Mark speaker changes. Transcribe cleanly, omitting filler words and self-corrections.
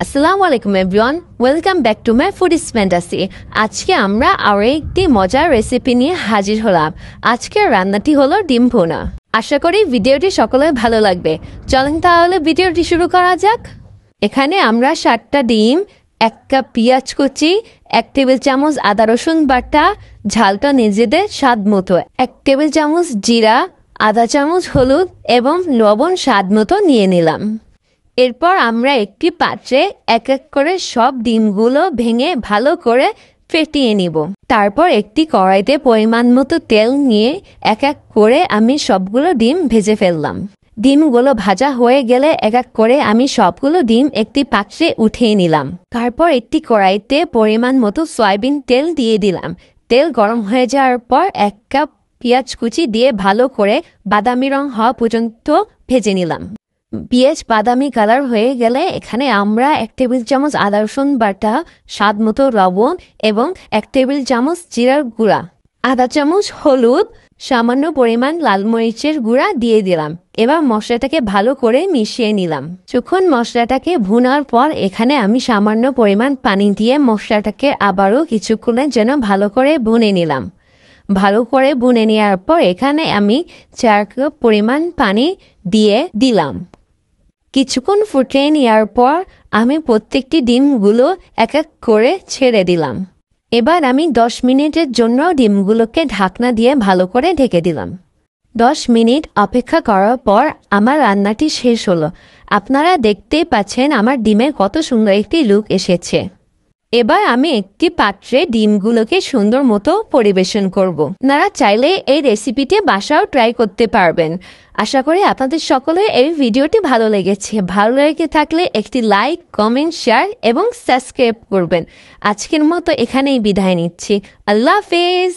Speaker 1: আসসালামু আলাইকুম everyone, welcome back to my foodies fantasy. আজকে আমরা আরও একটি মজার রেসিপি নিয়ে হাজির হলাম। আজকের রান্নাটি হলো ডিম ভুনা। আশা করি ভিডিওটি সকলের ভালো লাগবে। চলেন তাহলে ভিডিওটি শুরু করা যাক। এখানে আমরা 7টা ডিম, 1 কাপ পেঁয়াজ কুচি, 1 টেবিল চামচ আদা রসুন বাটা, ঝালটা নিজেদের স্বাদ মতো, 1 টেবিল চামচ জিরা, আধা চামচ হলুদ এবং লবণ স্বাদ মতো নিয়ে নিলাম। এরপর আমরা একটি পাত্রে এক এক করে সব ডিমগুলো ভেঙে ভালো করে ফেটিয়ে নিব। তারপর একটি কড়াইতে পরিমাণ মতো তেল নিয়ে এক এক করে আমি সবগুলো ডিম ভেজে ফেললাম। ডিমগুলো ভাজা হয়ে গেলে এক এক করে আমি সবগুলো ডিম একটি পাত্রে উঠিয়ে নিলাম। তারপর একটি কড়াইতে পরিমাণ মতো সয়াবিন তেল দিয়ে দিলাম। তেল গরম হয়ে যাওয়ার পর 1 কাপ পেঁয়াজ কুচি দিয়ে ভালো করে বাদামি রং হওয়া পর্যন্ত ভেজে নিলাম। পেঁয়াজ বাদামি কালার হয়ে গেলে এখানে আমরা 1 টেবিল চামচ আদা রসুন বাটা, স্বাদ মতো লবণ এবং 1 টেবিল চামচ জিরার গুঁড়া, আধা চামচ হলুদ, সামান্য পরিমাণ লাল মরিচের গুঁড়া দিয়ে দিলাম। এবার মশলাটাকে ভালো করে মিশিয়ে নিলাম। যখন মশলাটাকে ভুনার পর এখানে আমি সামান্য পরিমাণ পানি দিয়ে মশলাটাকে আবারও কিছুক্ষণের জন্য ভালো করে ভুনে নিলাম। ভালো করে ভুনে নেওয়ার পর এখানে আমি 4 কাপ পরিমাণ পানি দিয়ে দিলাম। কিছুক্ষণ ফুটিয়ে নেওয়ার পর আমি প্রত্যেকটি ডিমগুলো এক এক করে ছেড়ে দিলাম। এবার আমি 10 মিনিটের জন্য ডিমগুলোকে ঢাকনা দিয়ে ভালো করে ঢেকে দিলাম। 10 মিনিট অপেক্ষা করার পর আমার রান্নাটি শেষ হলো। আপনারা দেখতেই পাচ্ছেন আমার ডিমে কত সুন্দর একটি লুক এসেছে। এবার আমি একটি পাত্রে ডিমগুলোকে সুন্দর মতো পরিবেশন করব। আপনারা চাইলে এই রেসিপিটি বাসাও ট্রাই করতে পারবেন। আশা করি আপনাদের সকলের এই ভিডিওটি ভালো লেগেছে। ভালো লেগে থাকলে একটি লাইক, কমেন্ট, শেয়ার এবং সাবস্ক্রাইব করবেন। আজকের মতো এখানেই বিদায় নিচ্ছি। আল্লাহ হাফেজ।